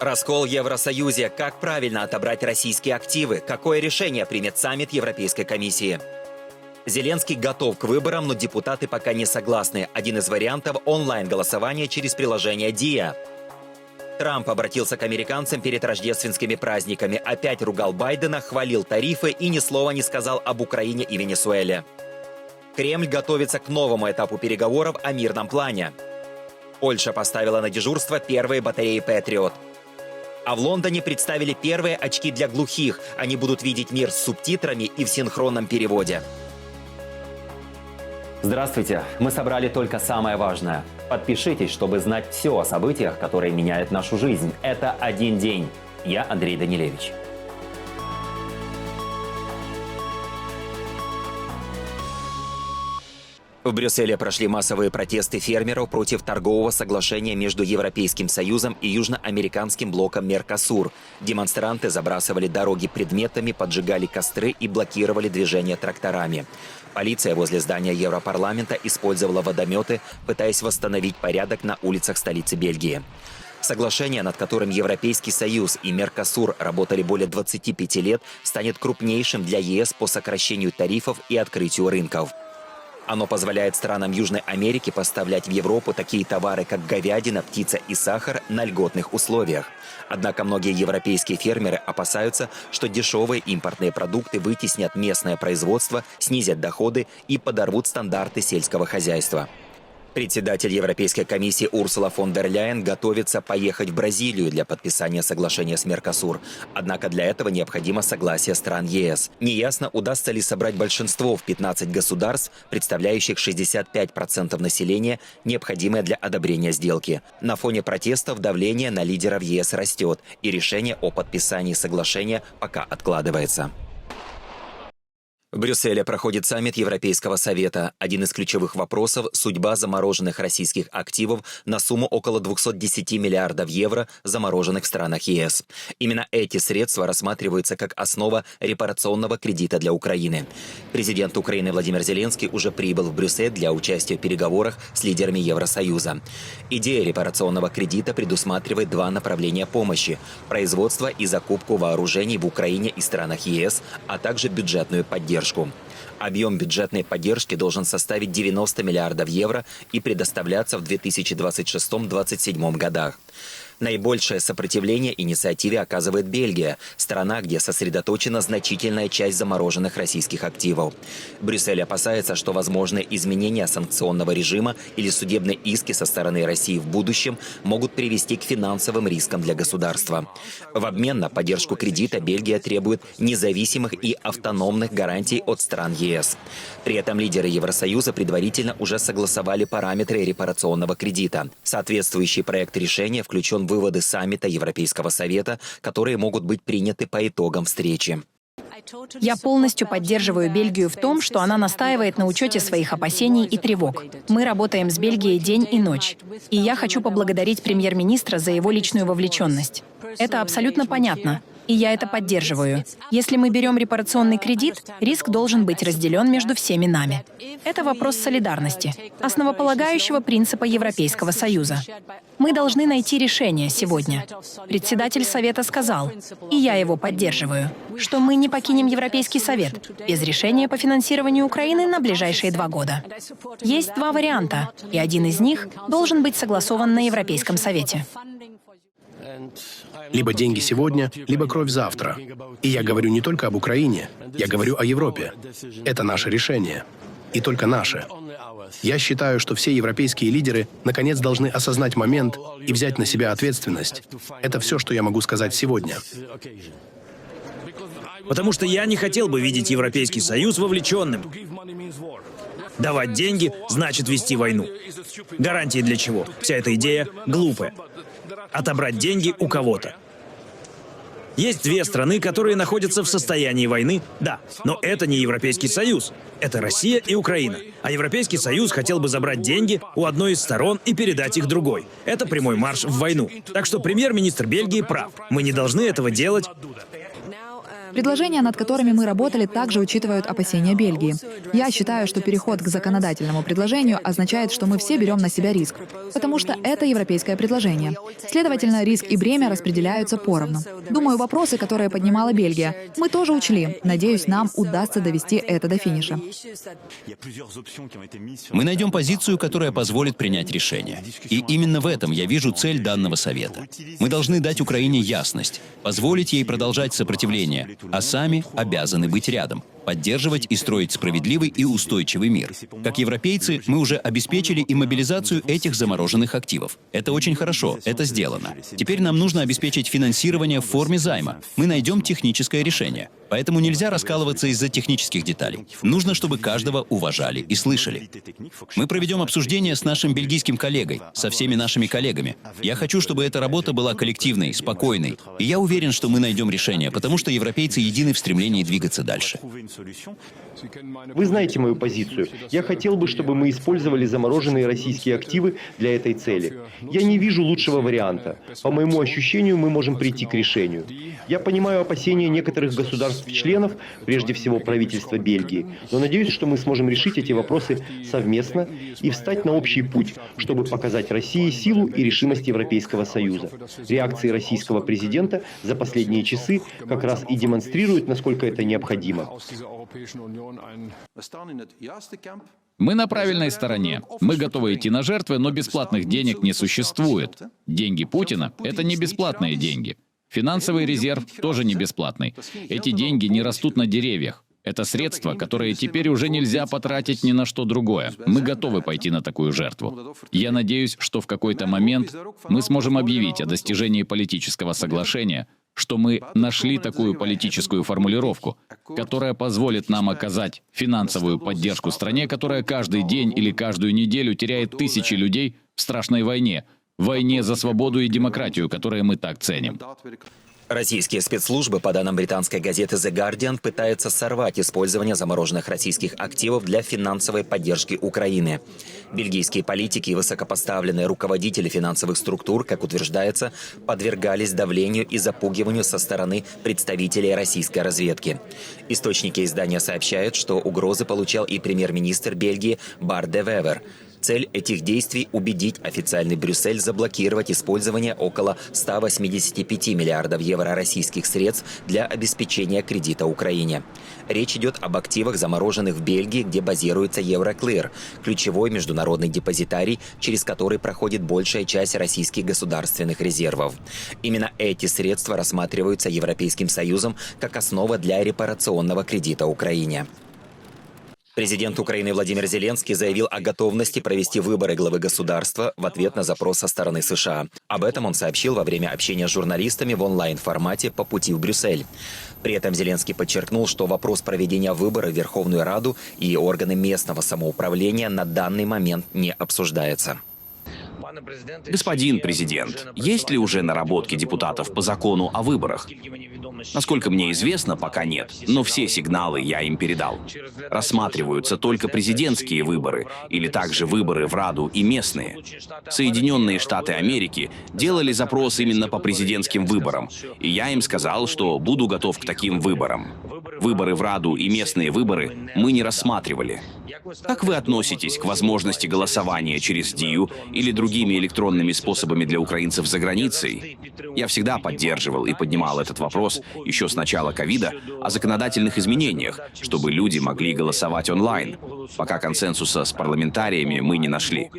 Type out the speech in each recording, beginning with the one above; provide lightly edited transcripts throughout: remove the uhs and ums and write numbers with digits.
Раскол в Евросоюзе. Как правильно отобрать российские активы? Какое решение примет саммит Европейской комиссии? Зеленский готов к выборам, но депутаты пока не согласны. Один из вариантов – онлайн-голосование через приложение Dia. Трамп обратился к американцам перед рождественскими праздниками. Опять ругал Байдена, хвалил тарифы и ни слова не сказал об Украине и Венесуэле. Кремль готовится к новому этапу переговоров о мирном плане. Польша поставила на дежурство первые батареи «Патриот». А в Лондоне представили первые очки для глухих. Они будут видеть мир с субтитрами и в синхронном переводе. Здравствуйте! Мы собрали только самое важное. Подпишитесь, чтобы знать все о событиях, которые меняют нашу жизнь. Это «Один день». Я Андрей Данилевич. В Брюсселе прошли массовые протесты фермеров против торгового соглашения между Европейским Союзом и южноамериканским блоком Меркосур. Демонстранты забрасывали дороги предметами, поджигали костры и блокировали движение тракторами. Полиция возле здания Европарламента использовала водометы, пытаясь восстановить порядок на улицах столицы Бельгии. Соглашение, над которым Европейский Союз и Меркосур работали более 25 лет, станет крупнейшим для ЕС по сокращению тарифов и открытию рынков. Оно позволяет странам Южной Америки поставлять в Европу такие товары, как говядина, птица и сахар, на льготных условиях. Однако многие европейские фермеры опасаются, что дешевые импортные продукты вытеснят местное производство, снизят доходы и подорвут стандарты сельского хозяйства. Председатель Европейской комиссии Урсула фон дер Ляйен готовится поехать в Бразилию для подписания соглашения с Меркосур. Однако для этого необходимо согласие стран ЕС. Неясно, удастся ли собрать большинство в 15 государств, представляющих 65% населения, необходимое для одобрения сделки. На фоне протестов давление на лидеров ЕС растет, и решение о подписании соглашения пока откладывается. В Брюсселе проходит саммит Европейского совета. Один из ключевых вопросов – судьба замороженных российских активов на сумму около 210 миллиардов евро, замороженных в странах ЕС. Именно эти средства рассматриваются как основа репарационного кредита для Украины. Президент Украины Владимир Зеленский уже прибыл в Брюссель для участия в переговорах с лидерами Евросоюза. Идея репарационного кредита предусматривает два направления помощи – производство и закупку вооружений в Украине и странах ЕС, а также бюджетную поддержку. Объем бюджетной поддержки должен составить 90 миллиардов евро и предоставляться в 2026-2027 годах. Наибольшее сопротивление инициативе оказывает Бельгия, страна, где сосредоточена значительная часть замороженных российских активов. Брюссель опасается, что возможные изменения санкционного режима или судебные иски со стороны России в будущем могут привести к финансовым рискам для государства. В обмен на поддержку кредита Бельгия требует независимых и автономных гарантий от стран ЕС. При этом лидеры Евросоюза предварительно уже согласовали параметры репарационного кредита. Соответствующий проект решения включен в выводы саммита Европейского совета, которые могут быть приняты по итогам встречи. Я полностью поддерживаю Бельгию в том, что она настаивает на учете своих опасений и тревог. Мы работаем с Бельгией день и ночь. И я хочу поблагодарить премьер-министра за его личную вовлеченность. Это абсолютно понятно. И я это поддерживаю. Если мы берем репарационный кредит, риск должен быть разделен между всеми нами. Это вопрос солидарности, основополагающего принципа Европейского Союза. Мы должны найти решение сегодня. Председатель Совета сказал, и я его поддерживаю, что мы не покинем Европейский Совет без решения по финансированию Украины на ближайшие 2 года. Есть 2 варианта, и один из них должен быть согласован на Европейском Совете. Либо деньги сегодня, либо кровь завтра. И я говорю не только об Украине, я говорю о Европе. Это наше решение. И только наше. Я считаю, что все европейские лидеры наконец должны осознать момент и взять на себя ответственность. Это все, что я могу сказать сегодня. Потому что я не хотел бы видеть Европейский Союз вовлеченным. Давать деньги значит вести войну. Гарантии для чего? Вся эта идея глупая. Отобрать деньги у кого-то. Есть 2 страны, которые находятся в состоянии войны, да, но это не Европейский Союз. Это Россия и Украина. А Европейский Союз хотел бы забрать деньги у одной из сторон и передать их другой. Это прямой марш в войну. Так что премьер-министр Бельгии прав. Мы не должны этого делать. Предложения, над которыми мы работали, также учитывают опасения Бельгии. Я считаю, что переход к законодательному предложению означает, что мы все берем на себя риск, потому что это европейское предложение. Следовательно, риск и бремя распределяются поровну. Думаю, вопросы, которые поднимала Бельгия, мы тоже учли. Надеюсь, нам удастся довести это до финиша. Мы найдем позицию, которая позволит принять решение. И именно в этом я вижу цель данного совета. Мы должны дать Украине ясность, позволить ей продолжать сопротивление, а сами обязаны быть рядом, поддерживать и строить справедливый и устойчивый мир. Как европейцы, мы уже обеспечили и мобилизацию этих замороженных активов. Это очень хорошо, это сделано. Теперь нам нужно обеспечить финансирование в форме займа. Мы найдем техническое решение. Поэтому нельзя раскалываться из-за технических деталей. Нужно, чтобы каждого уважали и слышали. Мы проведем обсуждение с нашим бельгийским коллегой, со всеми нашими коллегами. Я хочу, чтобы эта работа была коллективной, спокойной. И я уверен, что мы найдем решение, потому что европейцы едины в стремлении двигаться дальше. Вы знаете мою позицию. Я хотел бы, чтобы мы использовали замороженные российские активы для этой цели. Я не вижу лучшего варианта. По моему ощущению, мы можем прийти к решению. Я понимаю опасения некоторых государств-членов, прежде всего правительства Бельгии, но надеюсь, что мы сможем решить эти вопросы совместно и встать на общий путь, чтобы показать России силу и решимость Европейского Союза. Реакции российского президента за последние часы как раз и демонстрируют, насколько это необходимо. Мы на правильной стороне. Мы готовы идти на жертвы, но бесплатных денег не существует. Деньги Путина – это не бесплатные деньги. Финансовый резерв тоже не бесплатный. Эти деньги не растут на деревьях. Это средства, которые теперь уже нельзя потратить ни на что другое. Мы готовы пойти на такую жертву. Я надеюсь, что в какой-то момент мы сможем объявить о достижении политического соглашения, что мы нашли такую политическую формулировку, которая позволит нам оказать финансовую поддержку стране, которая каждый день или каждую неделю теряет тысячи людей в страшной войне за свободу и демократию, которые мы так ценим. Российские спецслужбы, по данным британской газеты The Guardian, пытаются сорвать использование замороженных российских активов для финансовой поддержки Украины. Бельгийские политики и высокопоставленные руководители финансовых структур, как утверждается, подвергались давлению и запугиванию со стороны представителей российской разведки. Источники издания сообщают, что угрозы получал и премьер-министр Бельгии Барт де Вевер. Цель этих действий – убедить официальный Брюссель заблокировать использование около 185 миллиардов евро российских средств для обеспечения кредита Украине. Речь идет об активах, замороженных в Бельгии, где базируется Евроклир – ключевой международный депозитарий, через который проходит большая часть российских государственных резервов. Именно эти средства рассматриваются Европейским Союзом как основа для репарационного кредита Украине. Президент Украины Владимир Зеленский заявил о готовности провести выборы главы государства в ответ на запрос со стороны США. Об этом он сообщил во время общения с журналистами в онлайн-формате по пути в Брюссель. При этом Зеленский подчеркнул, что вопрос проведения выборов в Верховную Раду и органы местного самоуправления на данный момент не обсуждается. Господин президент, есть ли уже наработки депутатов по закону о выборах? Насколько мне известно, пока нет, но все сигналы я им передал. Рассматриваются только президентские выборы или также выборы в Раду и местные. Соединенные Штаты Америки делали запрос именно по президентским выборам, и я им сказал, что буду готов к таким выборам. Выборы в Раду и местные выборы мы не рассматривали. Как вы относитесь к возможности голосования через ДИЮ или другими электронными способами для украинцев за границей? Я всегда поддерживал и поднимал этот вопрос еще с начала ковида о законодательных изменениях, чтобы люди могли голосовать онлайн, пока консенсуса с парламентариями мы не нашли.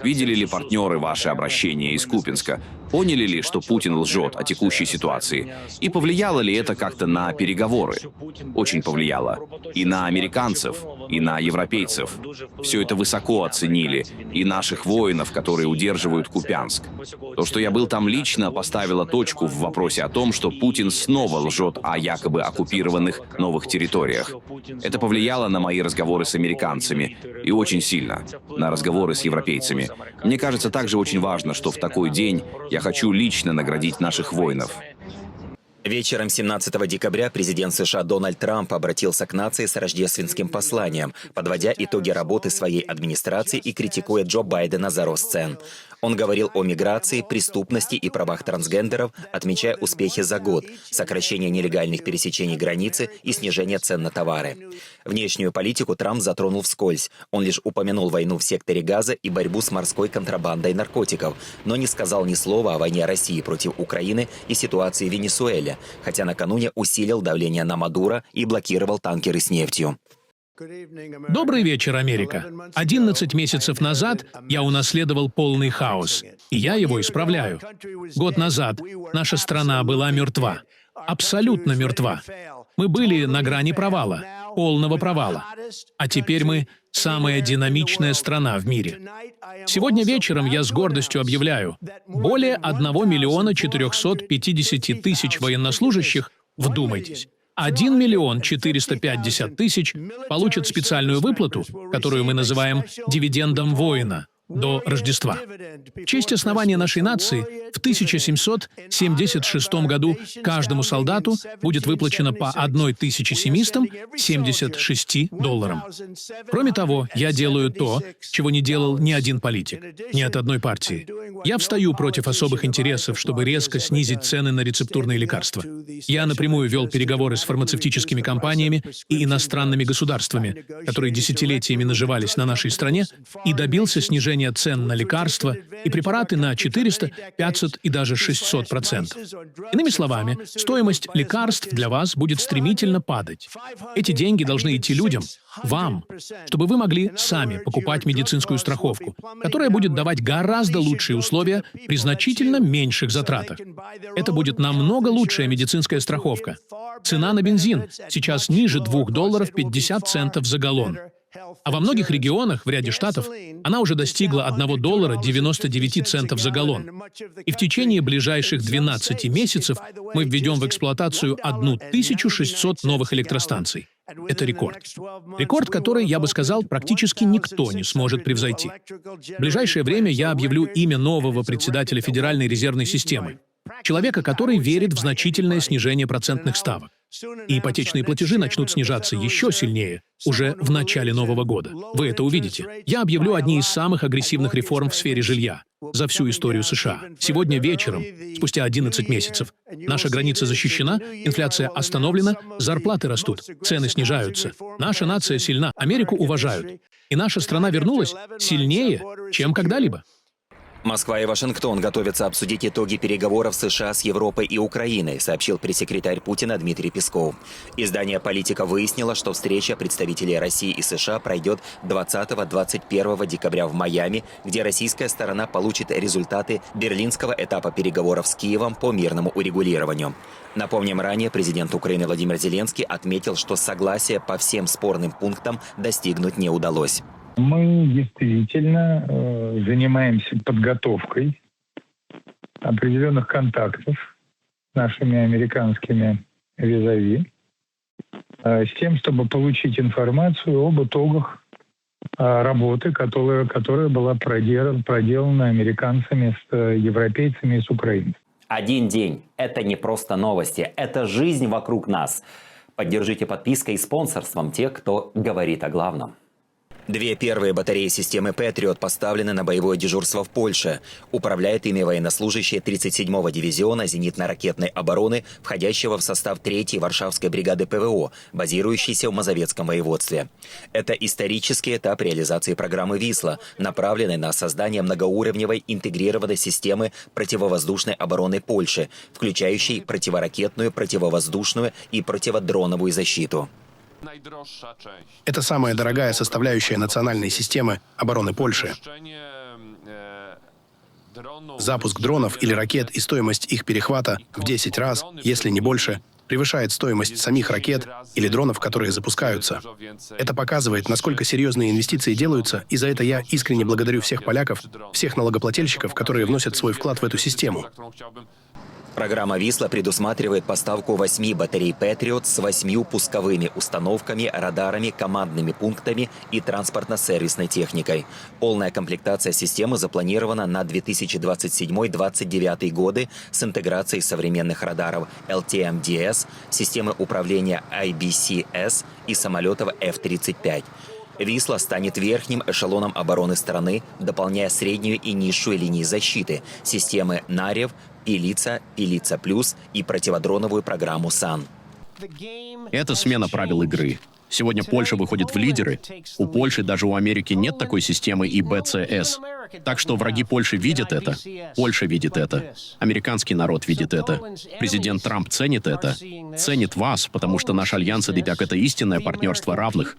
Видели ли партнеры ваши обращения из Купенска? Поняли ли, что Путин лжет о текущей ситуации? И повлияло ли это как-то на переговоры? Очень повлияло. И на американцев, и на европейцев. Все это высоко оценили. И наших воинов, которые удерживают Купянск. То, что я был там лично, поставило точку в вопросе о том, что Путин снова лжет о якобы оккупированных новых территориях. Это повлияло на мои разговоры с американцами. И очень сильно. На разговоры с европейцами. Мне кажется, также очень важно, что в такой день я хочу лично наградить наших воинов. Вечером 17 декабря президент США Дональд Трамп обратился к нации с рождественским посланием, подводя итоги работы своей администрации и критикуя Джо Байдена за рост цен. Он говорил о миграции, преступности и правах трансгендеров, отмечая успехи за год, сокращение нелегальных пересечений границы и снижение цен на товары. Внешнюю политику Трамп затронул вскользь. Он лишь упомянул войну в секторе Газа и борьбу с морской контрабандой наркотиков, но не сказал ни слова о войне России против Украины и ситуации в Венесуэле, хотя накануне усилил давление на Мадуро и блокировал танкеры с нефтью. Добрый вечер, Америка. 11 месяцев назад я унаследовал полный хаос, и я его исправляю. Год назад наша страна была мертва. Абсолютно мертва. Мы были на грани провала, полного провала. А теперь мы самая динамичная страна в мире. Сегодня вечером я с гордостью объявляю, более 1 миллиона 450 тысяч военнослужащих, вдумайтесь, 1 миллион 450 тысяч получат специальную выплату, которую мы называем «дивидендом воина», до Рождества. В честь основания нашей нации в 1776 году каждому солдату будет выплачено по $1776. Кроме того, я делаю то, чего не делал ни один политик, ни от одной партии. Я встаю против особых интересов, чтобы резко снизить цены на рецептурные лекарства. Я напрямую вел переговоры с фармацевтическими компаниями и иностранными государствами, которые десятилетиями наживались на нашей стране, и добился снижения цен на лекарства и препараты на 400, 500 и даже 600%. Иными словами, стоимость лекарств для вас будет стремительно падать. Эти деньги должны идти людям, вам, чтобы вы могли сами покупать медицинскую страховку, которая будет давать гораздо лучшие условия при значительно меньших затратах. Это будет намного лучшая медицинская страховка. Цена на бензин сейчас ниже $2.50 за галлон. А во многих регионах, в ряде штатов, она уже достигла $1.99 за галлон. И в течение ближайших 12 месяцев мы введем в эксплуатацию 1600 новых электростанций. Это рекорд. Рекорд, который, я бы сказал, практически никто не сможет превзойти. В ближайшее время я объявлю имя нового председателя Федеральной резервной системы. Человека, который верит в значительное снижение процентных ставок. И ипотечные платежи начнут снижаться еще сильнее уже в начале Нового года. Вы это увидите. Я объявлю одни из самых агрессивных реформ в сфере жилья за всю историю США. Сегодня вечером, спустя 11 месяцев, наша граница защищена, инфляция остановлена, зарплаты растут, цены снижаются. Наша нация сильна, Америку уважают. И наша страна вернулась сильнее, чем когда-либо. Москва и Вашингтон готовятся обсудить итоги переговоров США с Европой и Украиной, сообщил пресс-секретарь Путина Дмитрий Песков. Издание «Политика» выяснило, что встреча представителей России и США пройдет 20-21 декабря в Майами, где российская сторона получит результаты берлинского этапа переговоров с Киевом по мирному урегулированию. Напомним, ранее президент Украины Владимир Зеленский отметил, что согласия по всем спорным пунктам достигнуть не удалось. Мы действительно занимаемся подготовкой определенных контактов с нашими американскими визави с тем, чтобы получить информацию об итогах работы, которая была проделана американцами с европейцами и с украинцами. Один день – это не просто новости, это жизнь вокруг нас. Поддержите подпиской и спонсорством тех, кто говорит о главном. 2 первые батареи системы Patriot поставлены на боевое дежурство в Польше. Управляет ими военнослужащие 37-го дивизиона зенитно-ракетной обороны, входящего в состав 3-й Варшавской бригады ПВО, базирующейся в Мазовецком воеводстве. Это исторический этап реализации программы «Висла», направленной на создание многоуровневой интегрированной системы противовоздушной обороны Польши, включающей противоракетную, противовоздушную и противодроновую защиту. Это самая дорогая составляющая национальной системы обороны Польши. Запуск дронов или ракет и стоимость их перехвата в 10 раз, если не больше, превышает стоимость самих ракет или дронов, которые запускаются. Это показывает, насколько серьезные инвестиции делаются, и за это я искренне благодарю всех поляков, всех налогоплательщиков, которые вносят свой вклад в эту систему. Программа «Висла» предусматривает поставку 8 батарей Patriot с 8 пусковыми установками, радарами, командными пунктами и транспортно-сервисной техникой. Полная комплектация системы запланирована на 2027-2029 годы с интеграцией современных радаров LTMDS, системы управления IBCS и самолетов F-35. Висла станет верхним эшелоном обороны страны, дополняя среднюю и низшую линии защиты, системы НАРЕВ, Пилица, Пилица Плюс и противодроновую программу САН. Это смена правил игры. Сегодня Польша выходит в лидеры. У Польши, даже у Америки, нет такой системы ИБЦС. Так что враги Польши видят это. Польша видит это. Американский народ видит это. Президент Трамп ценит это. Ценит вас, потому что наш альянс ИДПЯК — это истинное партнерство равных.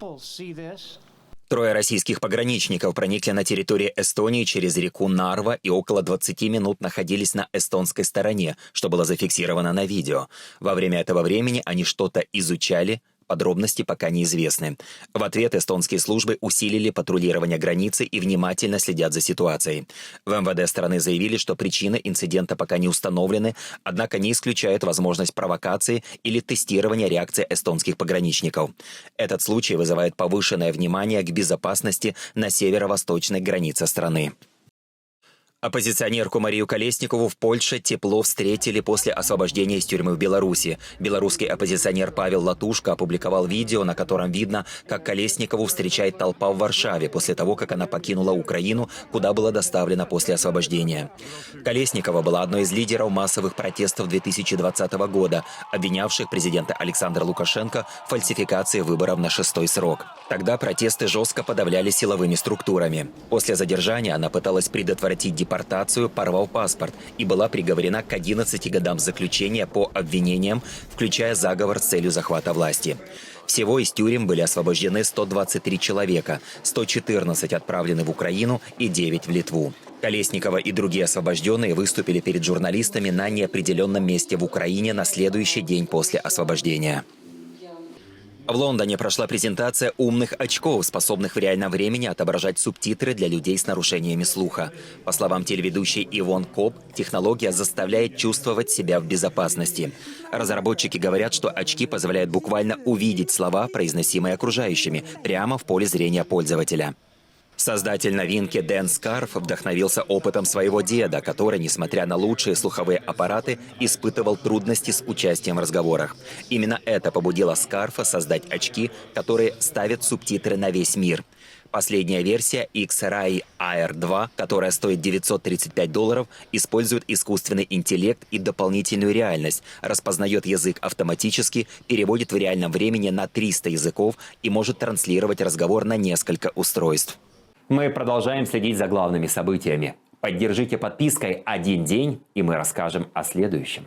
Трое российских пограничников проникли на территорию Эстонии через реку Нарва и около 20 минут находились на эстонской стороне, что было зафиксировано на видео. Во время этого времени они что-то изучали, подробности пока неизвестны. В ответ эстонские службы усилили патрулирование границы и внимательно следят за ситуацией. В МВД страны заявили, что причины инцидента пока не установлены, однако не исключают возможность провокации или тестирования реакции эстонских пограничников. Этот случай вызывает повышенное внимание к безопасности на северо-восточной границе страны. Оппозиционерку Марию Колесникову в Польше тепло встретили после освобождения из тюрьмы в Беларуси. Белорусский оппозиционер Павел Латушко опубликовал видео, на котором видно, как Колесникову встречает толпа в Варшаве после того, как она покинула Украину, куда была доставлена после освобождения. Колесникова была одной из лидеров массовых протестов 2020 года, обвинявших президента Александра Лукашенко в фальсификации выборов на 6-й срок. Тогда протесты жестко подавляли силовыми структурами. После задержания она пыталась предотвратить депортацию, порвав паспорт, и была приговорена к 11 годам заключения по обвинениям, включая заговор с целью захвата власти. Всего из тюрем были освобождены 123 человека, 114 отправлены в Украину и 9 в Литву. Колесникова и другие освобожденные выступили перед журналистами на неопределенном месте в Украине на следующий день после освобождения. В Лондоне прошла презентация умных очков, способных в реальном времени отображать субтитры для людей с нарушениями слуха. По словам телеведущей Ивон Коп, технология заставляет чувствовать себя в безопасности. Разработчики говорят, что очки позволяют буквально увидеть слова, произносимые окружающими, прямо в поле зрения пользователя. Создатель новинки Дэн Скарф вдохновился опытом своего деда, который, несмотря на лучшие слуховые аппараты, испытывал трудности с участием в разговорах. Именно это побудило Скарфа создать очки, которые ставят субтитры на весь мир. Последняя версия X-Ray Air 2, которая стоит $935, использует искусственный интеллект и дополнительную реальность, распознает язык автоматически, переводит в реальном времени на 300 языков и может транслировать разговор на несколько устройств. Мы продолжаем следить за главными событиями. Поддержите подпиской «Один день», и мы расскажем о следующем.